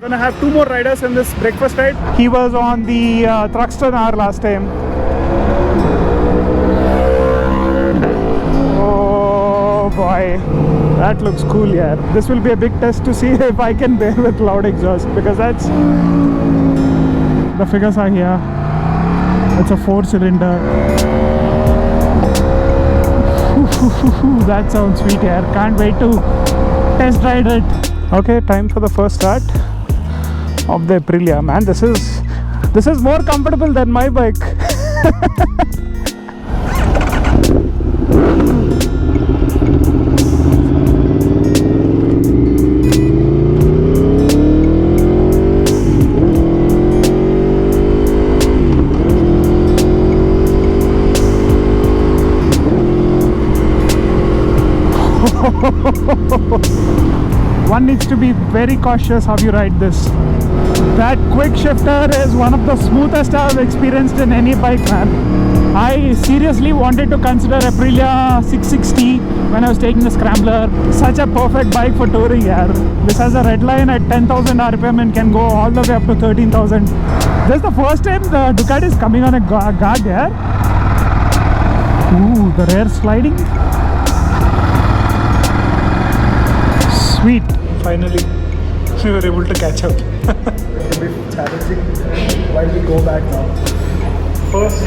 Gonna have two more riders in this breakfast ride. He was on the Thruxton hour last time. Oh boy, that looks cool, yeah. This will be a big test to see if I can bear with loud exhaust, because that's the figures are here. It's a 4-cylinder. That sounds sweet, yeah. Can't wait to test ride it. Okay, time for the first start of the Aprilia. Man, this is more comfortable than my bike. One needs to be very cautious how you ride this. That quick shifter is one of the smoothest I've experienced in any bike, man. I seriously wanted to consider Aprilia 660 when I was taking the Scrambler. Such a perfect bike for touring, yeah. This has a red line at 10,000 RPM and can go all the way up to 13,000. This is the first time the Ducati is coming on a guard here. Ooh, the rear sliding. Sweet. Finally, we were able to catch up. It will be challenging while we go back now. First.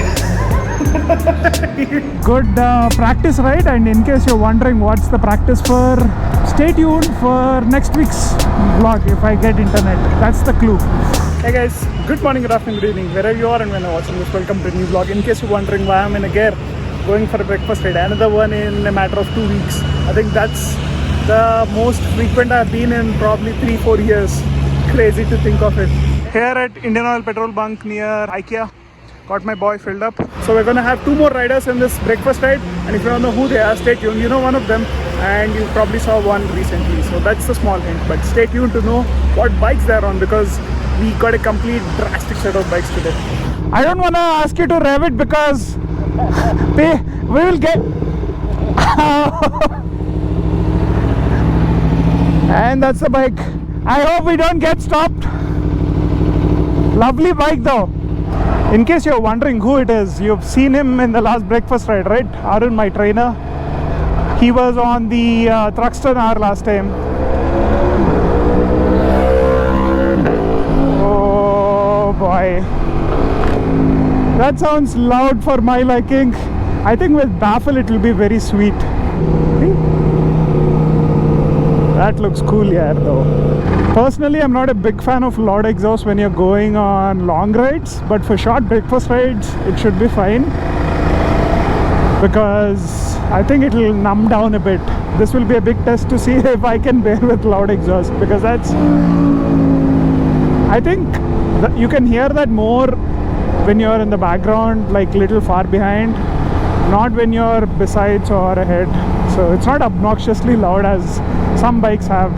Good practice ride, and in case you're wondering what's the practice for, stay tuned for next week's vlog if I get internet. That's the clue. Hey guys, good morning, good afternoon, good evening, wherever you are and when you're watching this, welcome to a new vlog. In case you're wondering why I'm in a gear, going for a breakfast ride, another one in a matter of 2 weeks. I think that's the most frequent I've been in probably 3-4 years. Crazy to think of it. Here at Indian Oil petrol bunk near IKEA, got my boy filled up. So we're gonna have two more riders in this breakfast ride, and if you don't know who they are, stay tuned. You know one of them, and you probably saw one recently, so that's the small hint. But stay tuned to know what bikes they're on, because we got a complete drastic set of bikes today. I don't wanna ask you to rev it because we will get and that's the bike. I hope we don't get stopped. Lovely bike though. In case you're wondering who it is, you've seen him in the last breakfast ride, right? Arun, my trainer. He was on the Thruxton hour last time. Oh boy, that sounds loud for my liking. I think with baffle it will be very sweet. That looks cool, yeah, though. Personally, I'm not a big fan of loud exhaust when you're going on long rides, but for short breakfast rides, it should be fine, because I think it will numb down a bit. This will be a big test to see if I can bear with loud exhaust, because that's... I think that you can hear that more when you're in the background, like little far behind, not when you're besides or ahead. So it's not obnoxiously loud as some bikes have,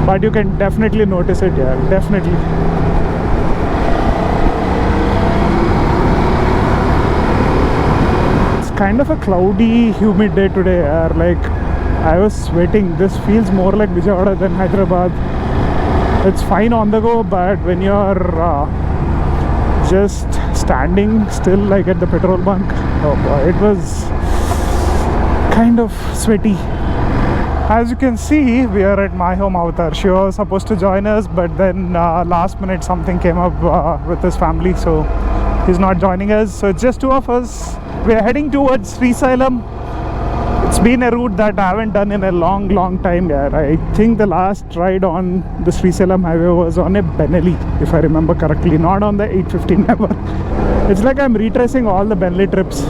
but you can definitely notice it, yeah, definitely. It's kind of a cloudy, humid day today, yeah. Like, I was sweating. This feels more like Vijayawada than Hyderabad. It's fine on the go, but when you're just standing still, like at the petrol bunk, oh boy, it was kind of sweaty. As you can see, we are at my home avatar. She was supposed to join us, but then last minute something came up with his family, so he's not joining us. So it's just two of us. We are heading towards Srisalem. It's been a route that I haven't done in a long time. Yeah, I think the last ride on the Srisalem highway was on a Benelli, if I remember correctly, not on the 850 never. It's like I'm retracing all the Benelli trips.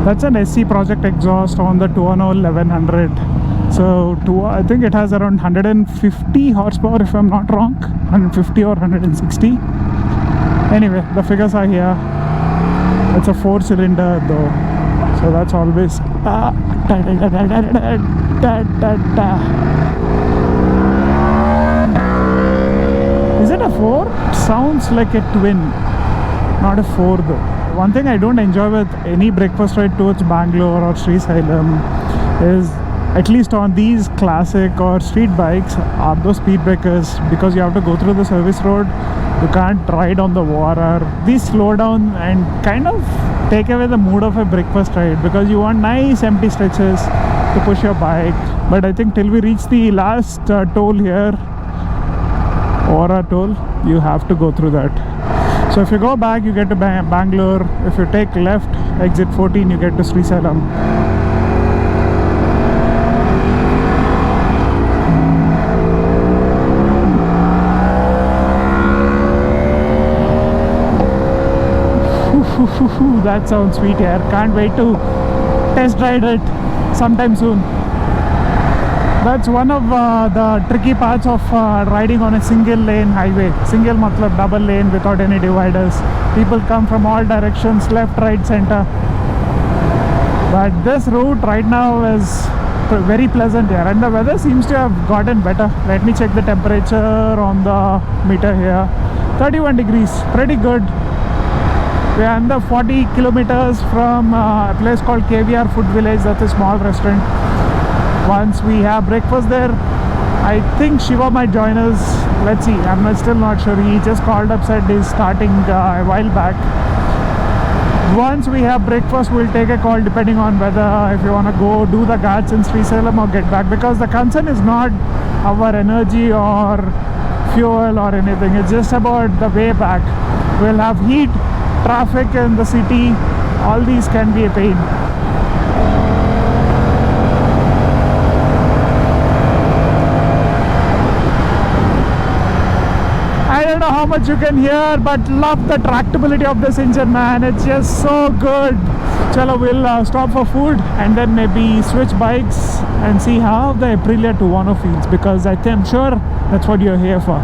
That's an SC project exhaust on the Tuono 1100. So I think it has around 150 horsepower if I'm not wrong, 150 or 160. Anyway, the figures are here. It's a 4-cylinder though, so that's always Is it a 4? It sounds like a twin, not a 4 though. one thing I don't enjoy with any breakfast ride towards Bangalore or Srisailam is, at least on these classic or street bikes, are those speed breakers, because you have to go through the service road. You can't ride on the water. These slow down and kind of take away the mood of a breakfast ride, because you want nice empty stretches to push your bike. But I think till we reach the last toll here, Aura toll, you have to go through that. So if you go back, you get to Bangalore. If you take left, exit 14, you get to Srisailam. That sounds sweet here. Can't wait to test ride it sometime soon. That's one of the tricky parts of riding on a single lane highway. Single matlab double lane without any dividers. People come from all directions, left, right, center. But this route right now is very pleasant here, and the weather seems to have gotten better. Let me check the temperature on the meter here. 31 degrees, pretty good. We are under 40 kilometers from a place called KVR Food Village. That's a small restaurant. Once we have breakfast there, I think Shiva might join us. Let's see, I'm still not sure. He just called up, said he's starting a while back. Once we have breakfast, we'll take a call depending on whether if you want to go do the Ghats in Srisailam or get back, because the concern is not our energy or fuel or anything. It's just about the way back. We'll have heat, traffic in the city. All these can be a pain. I don't know how much you can hear, but love the tractability of this engine, man. It's just so good. Chalo, we'll stop for food and then maybe switch bikes and see how the Aprilia Tuono feels, because I'm sure that's what you're here for.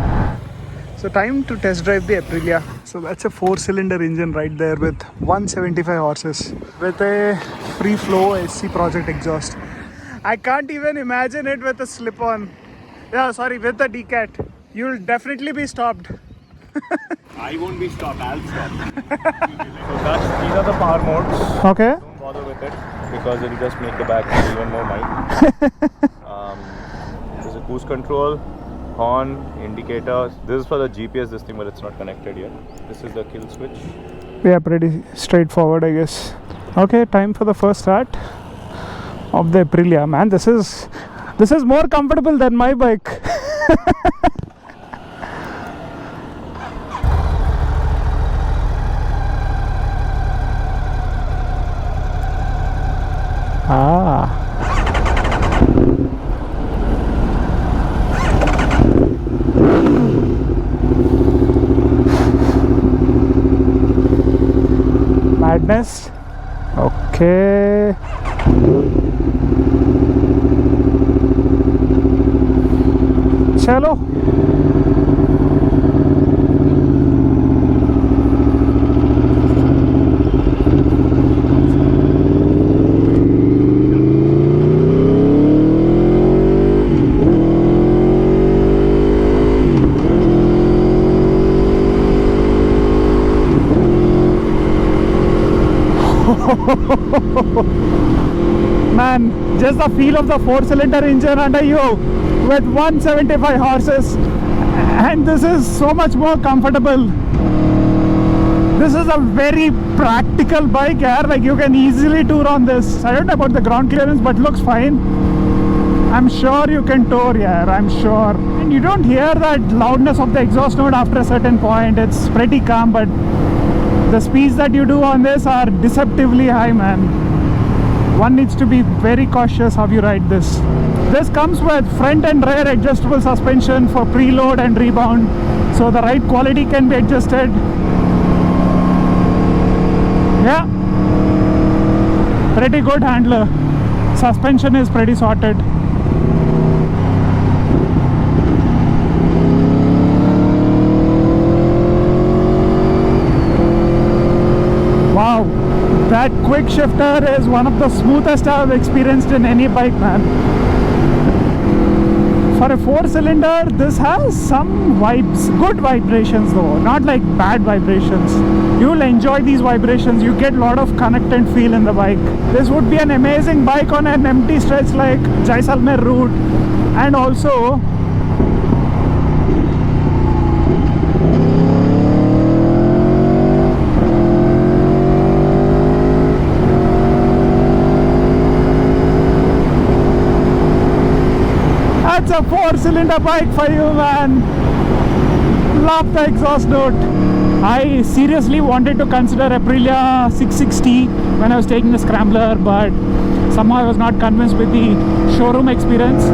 So time to test drive the Aprilia. So that's a 4-cylinder engine right there with 175 horses with a free flow SC Project exhaust. I can't even imagine it with a slip-on. Yeah, sorry, with the Ducati. You'll definitely be stopped. I won't be stopped, I'll stop. These are the power modes. Okay. Don't bother with it because it'll just make the back even more mild. There's a cruise control, horn, indicators. This is for the GPS, this thing, but it's not connected yet. This is the kill switch. Yeah, pretty straightforward, I guess. Okay, time for the first start of the Aprilia. Man, this is more comfortable than my bike. Madness. Okay. Chalo. Man, just the feel of the 4-cylinder engine under you with 175 horses, and this is so much more comfortable. This is a very practical bike here. Like, you can easily tour on this. I don't know about the ground clearance, but looks fine. I'm sure you can tour here, I'm sure. And you don't hear that loudness of the exhaust note after a certain point. It's pretty calm, but the speeds that you do on this are deceptively high, man. One needs to be very cautious how you ride this. This comes with front and rear adjustable suspension for preload and rebound, so the ride quality can be adjusted. Yeah, pretty good handler. Suspension is pretty sorted. Wow, that quick shifter is one of the smoothest I've experienced in any bike, man. For a 4-cylinder, this has some vibes, good vibrations though, not like bad vibrations. You'll enjoy these vibrations, you get a lot of connect and feel in the bike. This would be an amazing bike on an empty stretch like Jaisalmer route, and also that's a 4-cylinder bike for you, man. Love the exhaust note. I seriously wanted to consider Aprilia 660 when I was taking the Scrambler, but somehow I was not convinced with the showroom experience.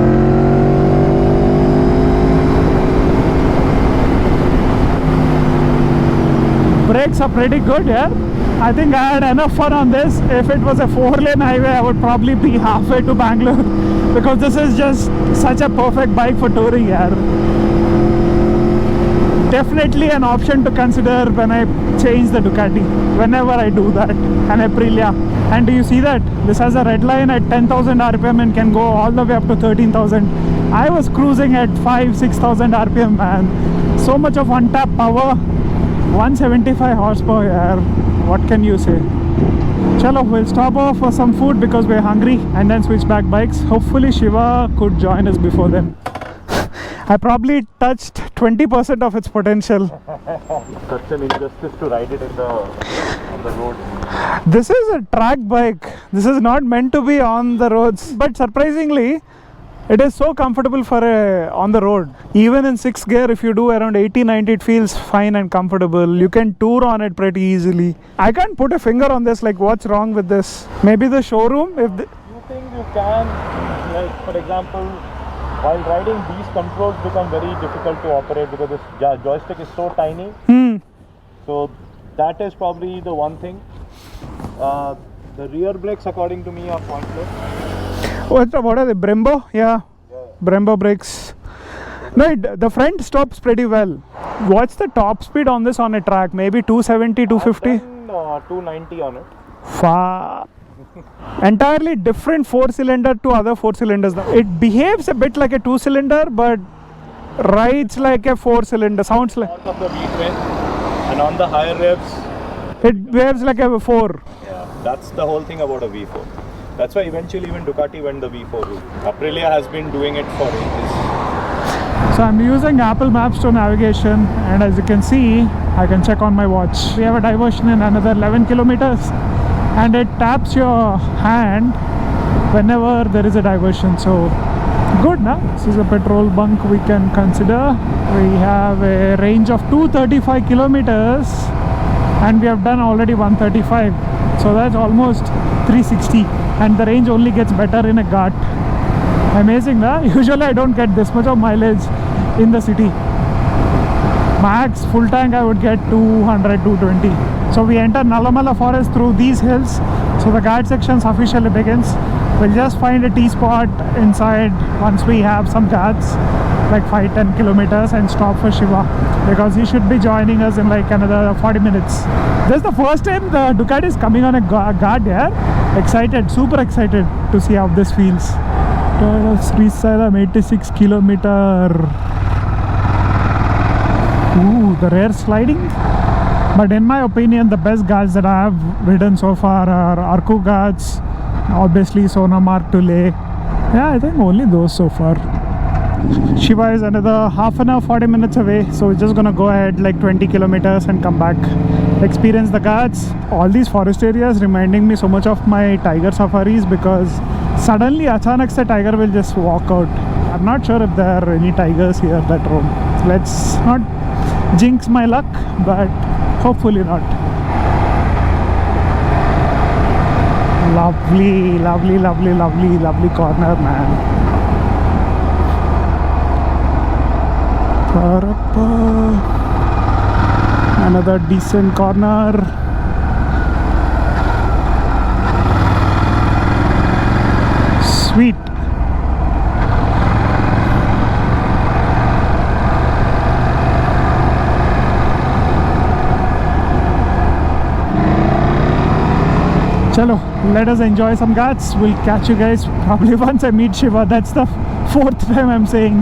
Brakes are pretty good here. I think I had enough fun on this. If it was a 4-lane highway, I would probably be halfway to Bangalore because this is just such a perfect bike for touring here. Definitely an option to consider when I change the Ducati, whenever I do that, an Aprilia. And do you see that? This has a red line at 10,000 RPM and can go all the way up to 13,000. I was cruising at 5,000-6,000 RPM, man. So much of untapped power, 175 horsepower here. What can you say? Chalo, we'll stop off for some food because we're hungry and then switch back bikes. Hopefully Shiva could join us before then. I probably touched 20% of its potential. Such an injustice to ride it on the road. This is a track bike. This is not meant to be on the roads. But surprisingly, it is so comfortable for on the road. Even in 6th gear, if you do around 80-90, it feels fine and comfortable. You can tour on it pretty easily. I can't put a finger on this, like what's wrong with this. Maybe the showroom? You think you can, like for example, while riding, these controls become very difficult to operate because this joystick is so tiny. So that is probably the one thing. The rear brakes, according to me, are pointless. What are they? Brembo? Yeah. Brembo brakes. No, the front stops pretty well. What's the top speed on this on a track? Maybe 270, 250? I've done, 290 on it. Far. Entirely different 4-cylinder to other 4-cylinders. It behaves a bit like a 2-cylinder, but rides like a 4-cylinder. Sounds like. Of the V-twin, and on the higher revs, it behaves like a 4. Yeah, that's the whole thing about a V4. That's why eventually even Ducati went the V4 route. Aprilia has been doing it for ages. So I'm using Apple Maps to navigation, and as you can see, I can check on my watch. We have a diversion in another 11 kilometers. And it taps your hand whenever there is a diversion. So good, na? This is a petrol bunk we can consider. We have a range of 235 kilometers and we have done already 135. So that's almost 360, and the range only gets better in a ghat. Amazing, na? Usually I don't get this much of mileage in the city. Max full tank I would get 200, 220. So we enter Nalamala forest through these hills. So the guard section officially begins. We'll just find a tea spot inside once we have some guards, like 5-10 kilometers, and stop for Shiva because he should be joining us in like another 40 minutes. This is the first time the Ducati is coming on a guard here. Excited, super excited to see how this feels. Sri Salam 86 kilometer. Ooh, the rear sliding. But in my opinion, the best guards that I have ridden so far are Arku guards, obviously Sonamark to Leh. Yeah, I think only those so far. Shiva is another half an hour, 40 minutes away, so we're just gonna go ahead like 20 kilometers and come back, experience the guards. All these forest areas reminding me so much of my tiger safaris because suddenly achanak se tiger will just walk out. I'm not sure if there are any tigers here that roam. Let's not jinx my luck, but hopefully not. Lovely, lovely, lovely, lovely, lovely corner, man. Another decent corner. Sweet. Chalo, let us enjoy some ghats. We'll catch you guys probably once I meet Shiva. That's the fourth time I'm saying.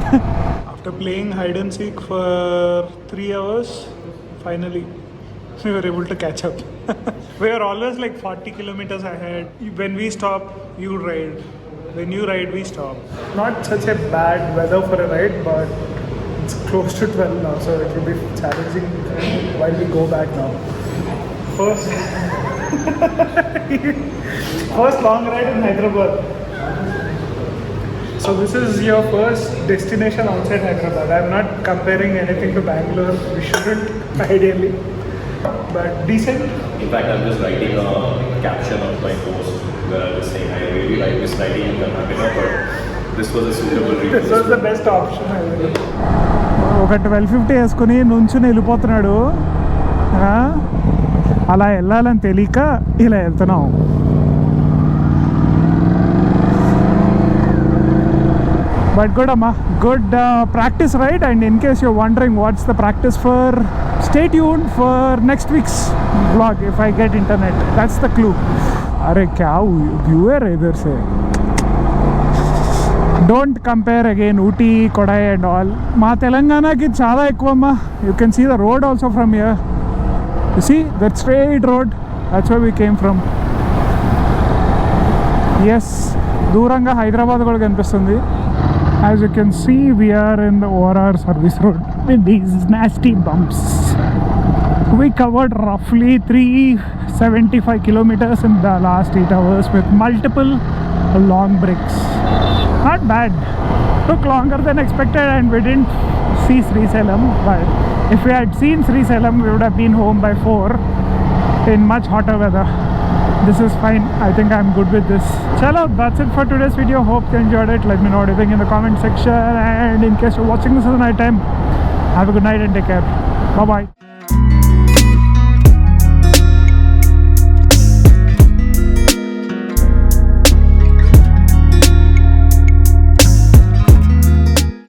After playing hide and seek for 3 hours, finally we were able to catch up. We are always like 40 kilometers ahead. When we stop, you ride. When you ride, we stop. Not such a bad weather for a ride, but it's close to 12 now, so it will be challenging while we go back now. First long ride in Hyderabad. So this is your first destination outside Hyderabad. I'm not comparing anything to Bangalore. We shouldn't, ideally. But decent. In fact, I'm just writing a caption of my post where I'm just saying I really like this riding in Karnataka, but this was a suitable reason. This was the best option. ఒక 1250 వేసుకుని నుంచుని వెళ్ళిపోతున్నాడు. అలా వెళ్ళాలని తెలియక ఇలా వెళ్తున్నాం. But good amma, good practice ride, and in case you're wondering what's the practice for, stay tuned for next week's vlog if I get internet. That's the clue. Arey kya view hai idhar se. Don't compare again Ooty, Kodai and all. Ma Telangana ki chala ekku amma. You can see the road also from here. You see that straight road? That's where we came from. Yes, దూరంగా హైదరాబాద్ కూడా కనిపిస్తుంది. As you can see, we are in the ORR service road with these nasty bumps. We covered roughly 375 kilometers in the last 8 hours with multiple long breaks. Not bad. Took longer than expected and we didn't see Srisalam, but if we had seen Srisalam, we would have been home by 4 in much hotter weather. This is fine. I think I'm good with this. Chalo, that's it for today's video. Hope you enjoyed it. Let me know what you think in the comment section, and in case you're watching this at night time, have a good night and take care. Bye bye.